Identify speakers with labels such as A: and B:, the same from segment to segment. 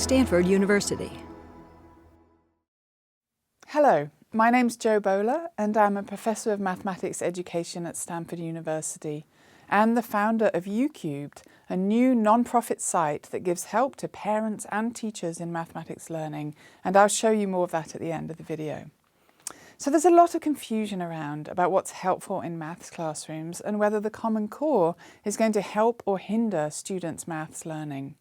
A: Stanford University.
B: Hello, my name's Jo Bowler and I'm a Professor of Mathematics Education at Stanford University and the founder of UCubed, a new non-profit site that gives help to parents and teachers in mathematics learning, and I'll show you more of that at the end of the video. So there's a lot of confusion around about what's helpful in maths classrooms and whether the Common Core is going to help or hinder students' maths learning.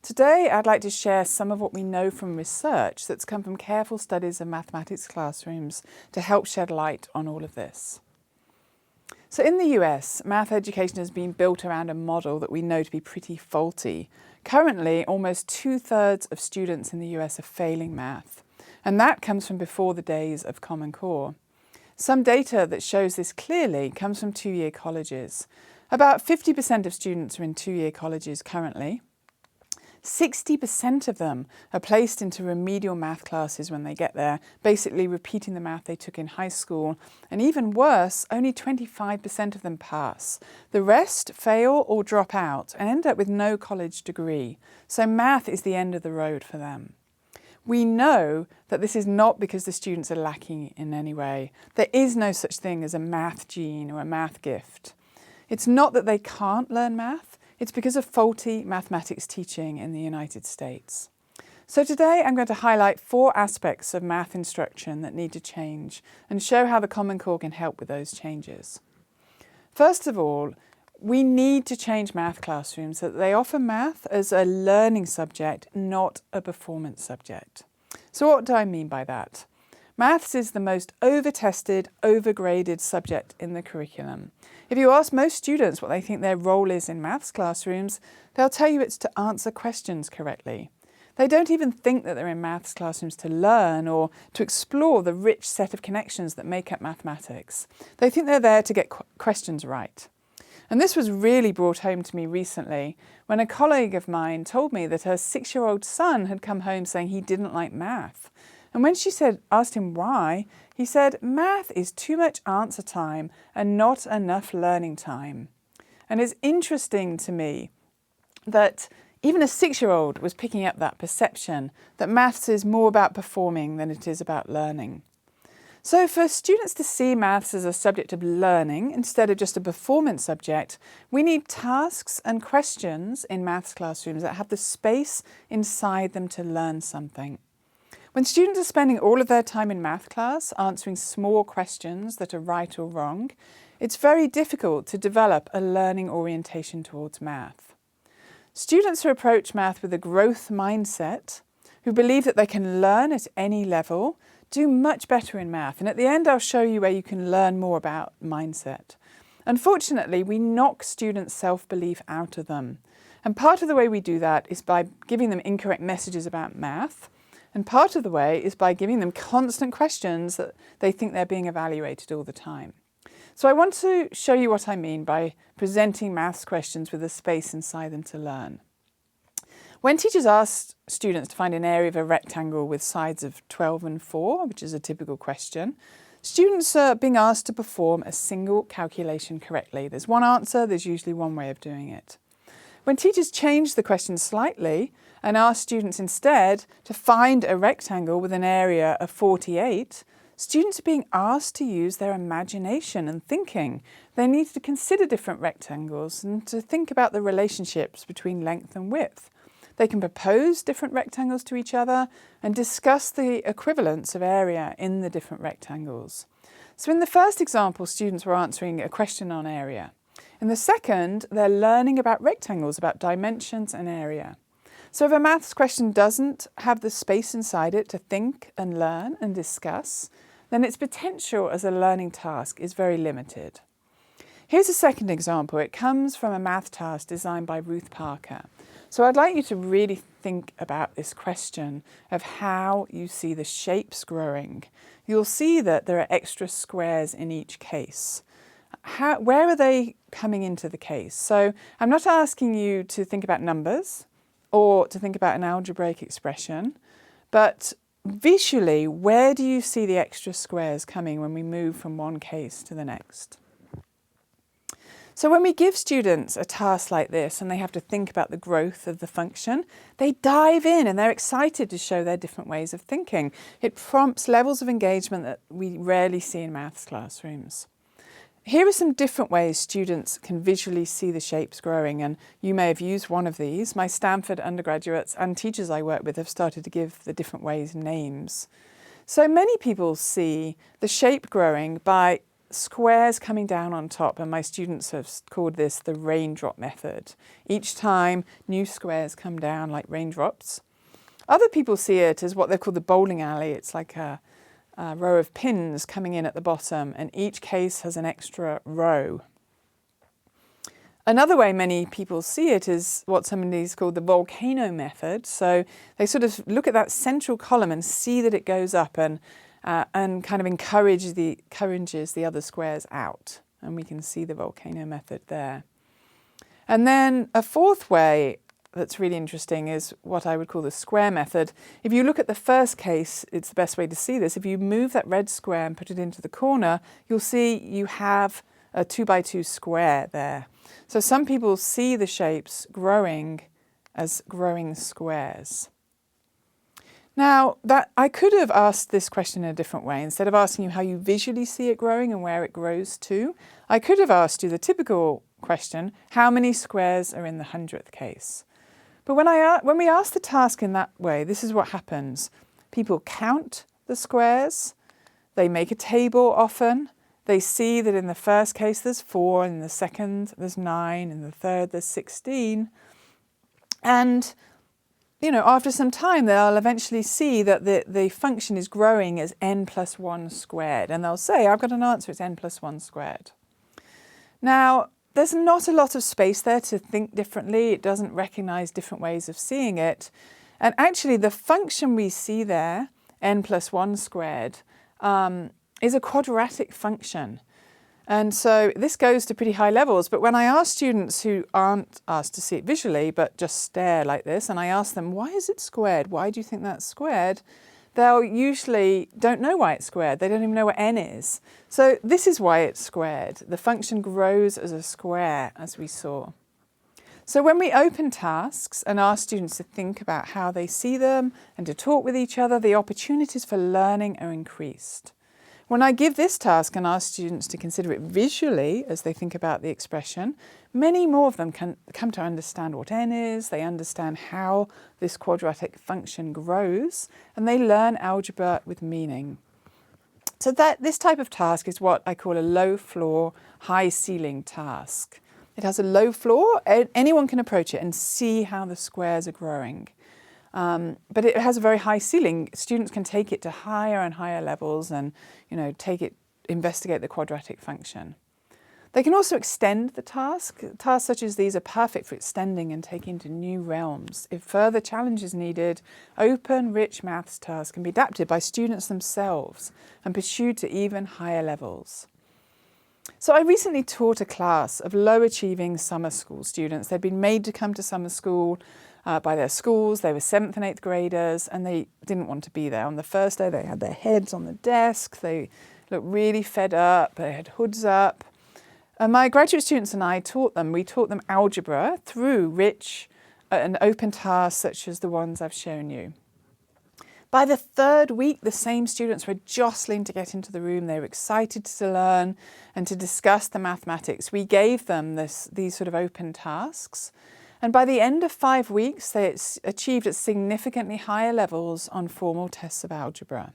B: Today I'd like to share some of what we know from research that's come from careful studies of mathematics classrooms to help shed light on all of this. So in the US, math education has been built around a model that we know to be pretty faulty. Currently, almost 2/3 of students in the US are failing math. And that comes from before the days of Common Core. Some data that shows this clearly comes from two-year colleges. About 50% of students are in two-year colleges currently. 60% of them are placed into remedial math classes when they get there, basically repeating the math they took in high school. And even worse, only 25% of them pass. The rest fail or drop out and end up with no college degree. So math is the end of the road for them. We know that this is not because the students are lacking in any way. There is no such thing as a math gene or a math gift. It's not that they can't learn math, it's because of faulty mathematics teaching in the United States. So today I'm going to highlight 4 aspects of math instruction that need to change and show how the Common Core can help with those changes. First of all, we need to change math classrooms so that they offer math as a learning subject, not a performance subject. So what do I mean by that? Maths is the most over-tested, over-graded subject in the curriculum. If you ask most students what they think their role is in maths classrooms, they'll tell you it's to answer questions correctly. They don't even think that they're in maths classrooms to learn or to explore the rich set of connections that make up mathematics. They think they're there to get questions right. And this was really brought home to me recently when a colleague of mine told me that her 6-year-old son had come home saying he didn't like math. And when she asked him why, he said, "Math is too much answer time and not enough learning time." And it's interesting to me that even a 6-year-old was picking up that perception that maths is more about performing than it is about learning. So for students to see maths as a subject of learning instead of just a performance subject, we need tasks and questions in maths classrooms that have the space inside them to learn something. When students are spending all of their time in math class answering small questions that are right or wrong, it's very difficult to develop a learning orientation towards math. Students who approach math with a growth mindset, who believe that they can learn at any level, do much better in math. And at the end, I'll show you where you can learn more about mindset. Unfortunately, we knock students' self-belief out of them. And part of the way we do that is by giving them incorrect messages about math. And part of the way is by giving them constant questions that they think they're being evaluated all the time. So I want to show you what I mean by presenting maths questions with a space inside them to learn. When teachers ask students to find an area of a rectangle with sides of 12 and 4, which is a typical question, students are being asked to perform a single calculation correctly. There's one answer, there's usually one way of doing it. When teachers change the question slightly and ask students instead to find a rectangle with an area of 48, students are being asked to use their imagination and thinking. They need to consider different rectangles and to think about the relationships between length and width. They can propose different rectangles to each other and discuss the equivalence of area in the different rectangles. So in the first example, students were answering a question on area. In the second, they're learning about rectangles, about dimensions and area. So if a maths question doesn't have the space inside it to think and learn and discuss, then its potential as a learning task is very limited. Here's a second example. It comes from a math task designed by Ruth Parker. So I'd like you to really think about this question of how you see the shapes growing. You'll see that there are extra squares in each case. Where are they coming into the case? So I'm not asking you to think about numbers or to think about an algebraic expression, but visually, where do you see the extra squares coming when we move from one case to the next? So when we give students a task like this and they have to think about the growth of the function, they dive in and they're excited to show their different ways of thinking. It prompts levels of engagement that we rarely see in maths classrooms. Here are some different ways students can visually see the shapes growing, and you may have used one of these. My Stanford undergraduates and teachers I work with have started to give the different ways names. So many people see the shape growing by squares coming down on top, and my students have called this the Raindrop Method. Each time new squares come down like raindrops. Other people see it as what they call the bowling alley. It's like a row of pins coming in at the bottom, and each case has an extra row. Another way many people see it is what somebody's called the Volcano Method. So they sort of look at that central column and see that it goes up and kind of encourages the other squares out. And we can see the Volcano Method there. And then a fourth way that's really interesting is what I would call the square method. If you look at the first case, it's the best way to see this. If you move that red square and put it into the corner, you'll see you have a 2x2 square there. So some people see the shapes growing as growing squares. Now, I could have asked this question in a different way. Instead of asking you how you visually see it growing and where it grows to, I could have asked you the typical question, how many squares are in the 100th case? But when we ask the task in that way, this is what happens. People count the squares, they make a table often, they see that in the first case there's 4, in the second there's 9, in the third there's 16. And after some time they'll eventually see that the function is growing as n plus 1 squared. And they'll say, I've got an answer, it's n plus 1 squared. Now, there's not a lot of space there to think differently. It doesn't recognize different ways of seeing it. And actually, the function we see there, n plus 1 squared, is a quadratic function. And so this goes to pretty high levels. But when I ask students who aren't asked to see it visually, but just stare like this, and I ask them, why is it squared? Why do you think that's squared? They'll usually don't know why it's squared. They don't even know what n is. So this is why it's squared. The function grows as a square, as we saw. So when we open tasks and ask students to think about how they see them and to talk with each other, the opportunities for learning are increased. When I give this task and ask students to consider it visually as they think about the expression, many more of them can come to understand what n is, they understand how this quadratic function grows, and they learn algebra with meaning. So this type of task is what I call a low floor, high ceiling task. It has a low floor, anyone can approach it and see how the squares are growing. But it has a very high ceiling. Students can take it to higher and higher levels and, investigate the quadratic function. They can also extend the task. Tasks such as these are perfect for extending and taking to new realms. If further challenge is needed, open, rich maths tasks can be adapted by students themselves and pursued to even higher levels. So I recently taught a class of low-achieving summer school students. They'd been made to come to summer school by their schools. They were 7th and 8th graders and they didn't want to be there. On the first day they had their heads on the desk, they looked really fed up, they had hoods up. And my graduate students and I taught them algebra through rich and open tasks such as the ones I've shown you. By the 3rd week, the same students were jostling to get into the room. They were excited to learn and to discuss the mathematics. We gave them these sort of open tasks. And by the end of 5 weeks, they achieved at significantly higher levels on formal tests of algebra.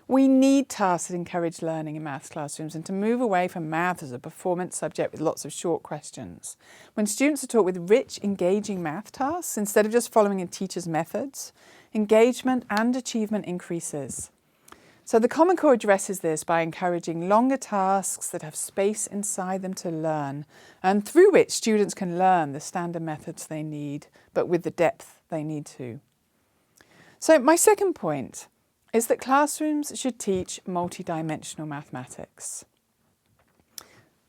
B: We need tasks that encourage learning in maths classrooms and to move away from maths as a performance subject with lots of short questions. When students are taught with rich, engaging math tasks, instead of just following a teacher's methods, engagement and achievement increases. So the Common Core addresses this by encouraging longer tasks that have space inside them to learn, and through which students can learn the standard methods they need, but with the depth they need to. So my second point is that classrooms should teach multidimensional mathematics.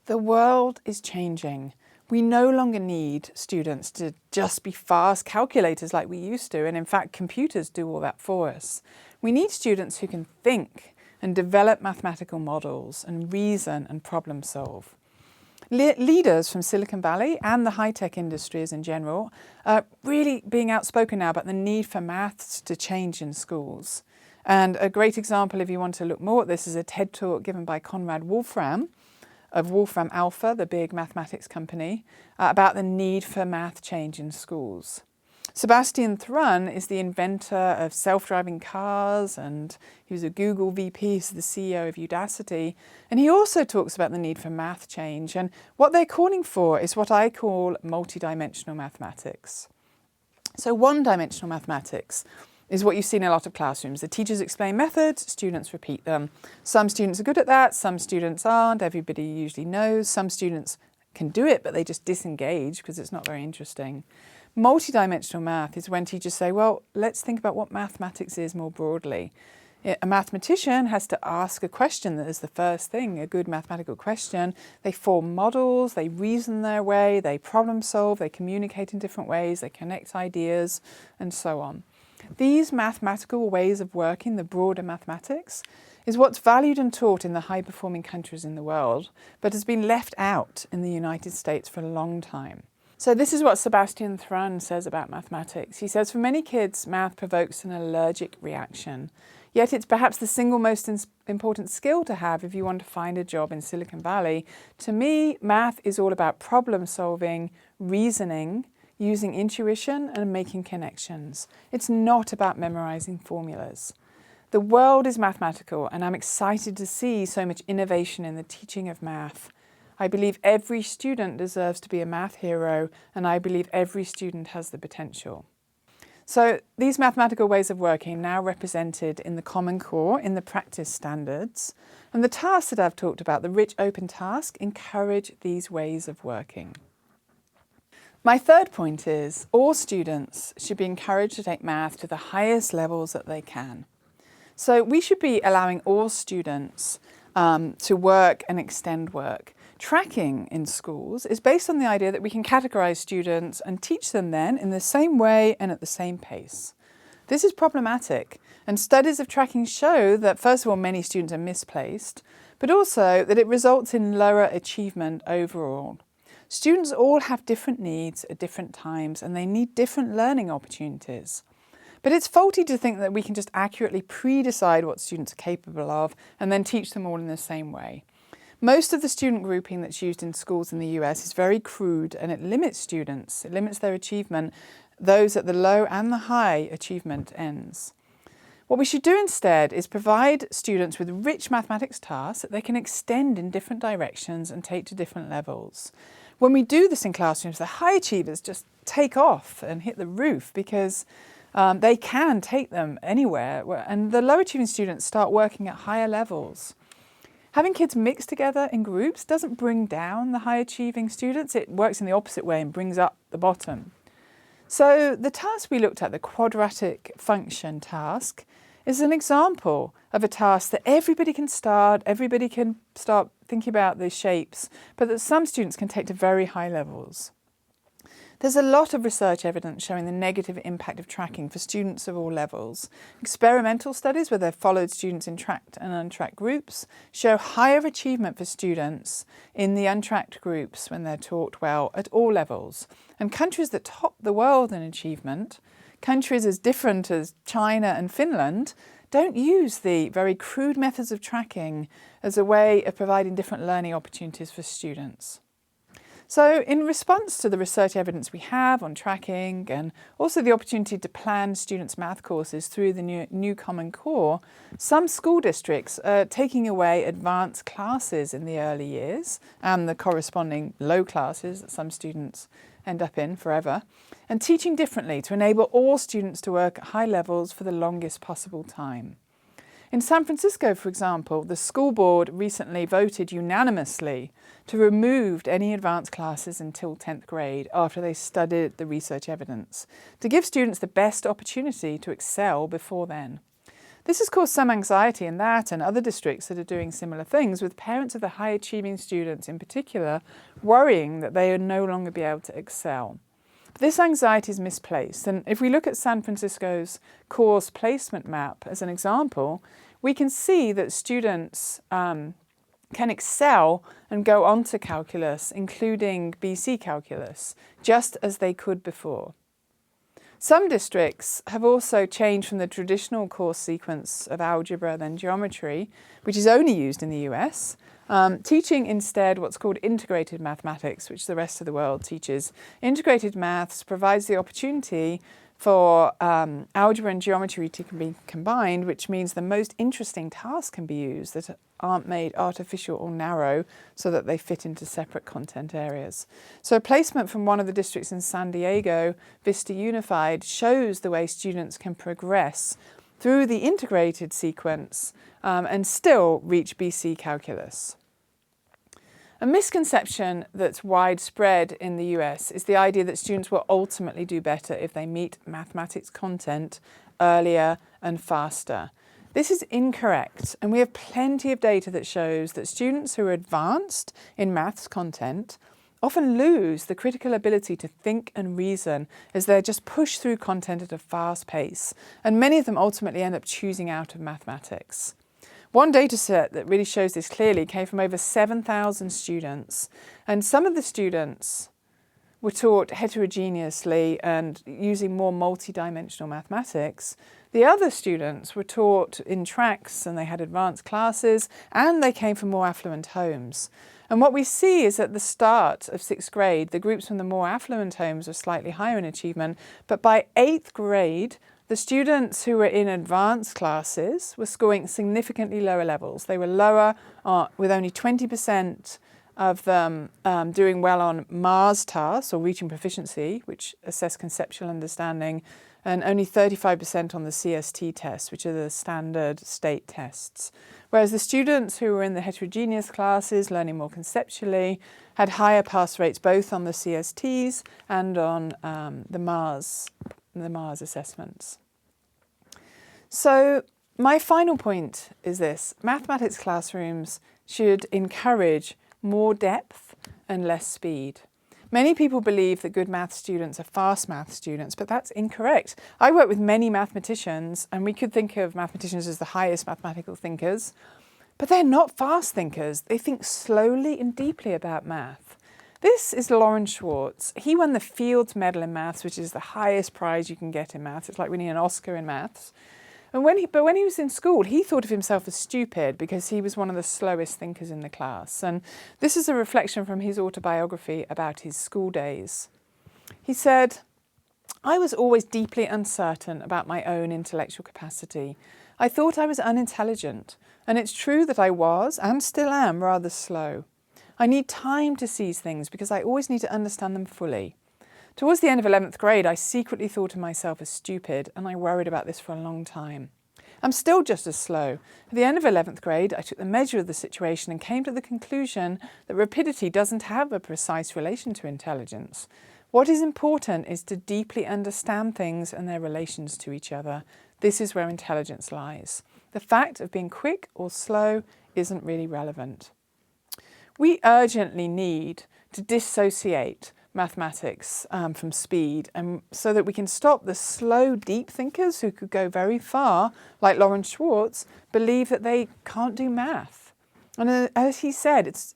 B: The world is changing. We no longer need students to just be fast calculators like we used to, and in fact computers do all that for us. We need students who can think and develop mathematical models and reason and problem solve. Leaders from Silicon Valley and the high-tech industries in general are really being outspoken now about the need for maths to change in schools. And a great example, if you want to look more at this, is a TED talk given by Conrad of Wolfram-Alpha, the big mathematics company, about the need for math change in schools. Sebastian Thrun is the inventor of self-driving cars, and he was a Google VP, he's the CEO of Udacity, and he also talks about the need for math change, and what they're calling for is what I call multidimensional mathematics. So one-dimensional mathematics is what you see in a lot of classrooms. The teachers explain methods, students repeat them. Some students are good at that, some students aren't, everybody usually knows. Some students can do it, but they just disengage because it's not very interesting. Multidimensional math is when teachers say, well, let's think about what mathematics is more broadly. A mathematician has to ask a question that is the first thing, a good mathematical question. They form models, they reason their way, they problem solve, they communicate in different ways, they connect ideas, and so on. These mathematical ways of working, the broader mathematics, is what's valued and taught in the high-performing countries in the world, but has been left out in the United States for a long time. So this is what Sebastian Thrun says about mathematics. He says, for many kids, math provokes an allergic reaction. Yet it's perhaps the single most important skill to have if you want to find a job in Silicon Valley. To me, math is all about problem solving, reasoning, using intuition and making connections. It's not about memorizing formulas. The world is mathematical, and I'm excited to see so much innovation in the teaching of math. I believe every student deserves to be a math hero, and I believe every student has the potential. So these mathematical ways of working now represented in the Common Core, in the practice standards, and the tasks that I've talked about, the rich open task, encourage these ways of working. My third point is all students should be encouraged to take math to the highest levels that they can. So we should be allowing all students to work and extend work. Tracking in schools is based on the idea that we can categorize students and teach them then in the same way and at the same pace. This is problematic, and studies of tracking show that, first of all, many students are misplaced, but also that it results in lower achievement overall. Students all have different needs at different times, and they need different learning opportunities. But it's faulty to think that we can just accurately pre-decide what students are capable of and then teach them all in the same way. Most of the student grouping that's used in schools in the US is very crude, and it limits students. It limits their achievement, those at the low and the high achievement ends. What we should do instead is provide students with rich mathematics tasks that they can extend in different directions and take to different levels. When we do this in classrooms, the high achievers just take off and hit the roof because they can take them anywhere, and the low achieving students start working at higher levels. Having kids mixed together in groups doesn't bring down the high achieving students, it works in the opposite way and brings up the bottom. So the task we looked at, the quadratic function task, is an example of a task that everybody can start thinking about the shapes, but that some students can take to very high levels. There's a lot of research evidence showing the negative impact of tracking for students of all levels. Experimental studies where they've followed students in tracked and untracked groups show higher achievement for students in the untracked groups when they're taught well at all levels. And countries that top the world in achievement, countries as different as China and Finland, don't use the very crude methods of tracking as a way of providing different learning opportunities for students. So in response to the research evidence we have on tracking and also the opportunity to plan students' math courses through the new Common Core, some school districts are taking away advanced classes in the early years and the corresponding low classes that some students end up in forever, and teaching differently to enable all students to work at high levels for the longest possible time. In San Francisco, for example, the school board recently voted unanimously to remove any advanced classes until 10th grade after they studied the research evidence, to give students the best opportunity to excel before then. This has caused some anxiety in that and other districts that are doing similar things, with parents of the high-achieving students in particular worrying that they will no longer be able to excel. This anxiety is misplaced, and if we look at San Francisco's course placement map as an example, we can see that students can excel and go on to calculus, including BC calculus, just as they could before. Some districts have also changed from the traditional course sequence of algebra, then geometry, which is only used in the US, teaching instead what's called integrated mathematics, which the rest of the world teaches. Integrated maths provides the opportunity for algebra and geometry to be combined, which means the most interesting tasks can be used that aren't made artificial or narrow so that they fit into separate content areas. So a placement from one of the districts in San Diego, Vista Unified, shows the way students can progress through the integrated sequence and still reach BC calculus. A misconception that's widespread in the US is the idea that students will ultimately do better if they meet mathematics content earlier and faster. This is incorrect, and we have plenty of data that shows that students who are advanced in maths content often lose the critical ability to think and reason as they're just pushed through content at a fast pace, and many of them ultimately end up choosing out of mathematics. One data set that really shows this clearly came from over 7,000 students, and some of the students were taught heterogeneously and using more multi-dimensional mathematics. The other students were taught in tracks and they had advanced classes and they came from more affluent homes. And what we see is at the start of 6th grade, the groups from the more affluent homes are slightly higher in achievement, but by 8th grade, the students who were in advanced classes were scoring significantly lower levels. They were lower with only 20% of them doing well on MARS tasks, or reaching proficiency, which assess conceptual understanding, and only 35% on the CST tests, which are the standard state tests. Whereas the students who were in the heterogeneous classes, learning more conceptually, had higher pass rates both on the CSTs and on the MARS assessments. So my final point is this: mathematics classrooms should encourage more depth and less speed. Many people believe that good math students are fast math students, but that's incorrect. I work with many mathematicians, and we could think of mathematicians as the highest mathematical thinkers, but they're not fast thinkers. They think slowly and deeply about math. This is Laurent Schwartz. He won the Fields Medal in Maths, which is the highest prize you can get in maths. It's like winning an Oscar in maths. And when he was in school, he thought of himself as stupid because he was one of the slowest thinkers in the class. And this is a reflection from his autobiography about his school days. He said, "I was always deeply uncertain about my own intellectual capacity. I thought I was unintelligent, and it's true that I was, and still am, rather slow. I need time to seize things because I always need to understand them fully. Towards the end of 11th grade, I secretly thought of myself as stupid, and I worried about this for a long time. I'm still just as slow. At the end of 11th grade, I took the measure of the situation and came to the conclusion that rapidity doesn't have a precise relation to intelligence. What is important is to deeply understand things and their relations to each other. This is where intelligence lies. The fact of being quick or slow isn't really relevant." We urgently need to dissociate mathematics from speed, and so that we can stop the slow, deep thinkers who could go very far, like Laurent Schwartz, believe that they can't do math. And as he said, it's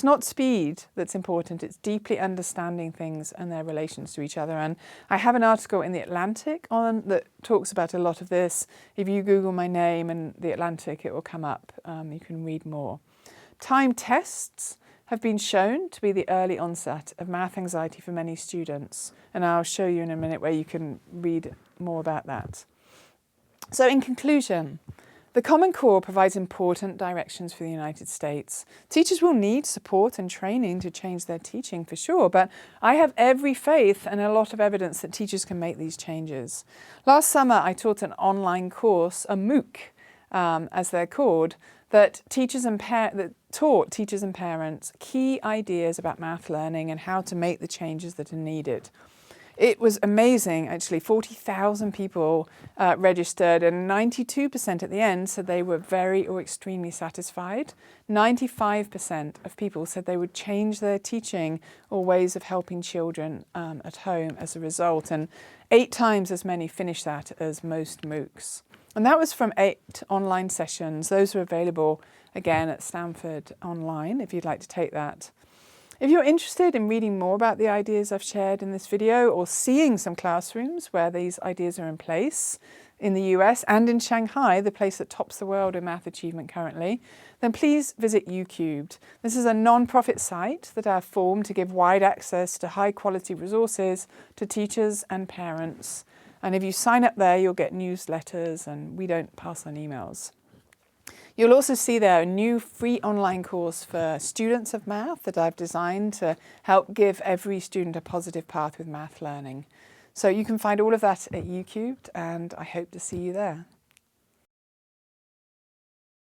B: not speed that's important, it's deeply understanding things and their relations to each other. And I have an article in The Atlantic that talks about a lot of this. If you Google my name and The Atlantic, it will come up. You can read more. Time tests have been shown to be the early onset of math anxiety for many students, and I'll show you in a minute where you can read more about that. So in conclusion, the Common Core provides important directions for the United States. Teachers will need support and training to change their teaching for sure, but I have every faith and a lot of evidence that teachers can make these changes. Last summer I taught an online course, a MOOC as they're called, that taught teachers and parents key ideas about math learning and how to make the changes that are needed. It was amazing, actually. 40,000 people registered, and 92% at the end said they were very or extremely satisfied. 95% of people said they would change their teaching or ways of helping children at home as a result, and 8 times as many finished that as most MOOCs. And that was from 8 online sessions. Those are available again at Stanford Online if you'd like to take that. If you're interested in reading more about the ideas I've shared in this video or seeing some classrooms where these ideas are in place in the US and in Shanghai, the place that tops the world in math achievement currently, then please visit UCubed. This is a non-profit site that I've formed to give wide access to high quality resources to teachers and parents. And if you sign up there, you'll get newsletters and we don't pass on emails. You'll also see there a new free online course for students of math that I've designed to help give every student a positive path with math learning. So you can find all of that at UCubed, and I hope to see you there.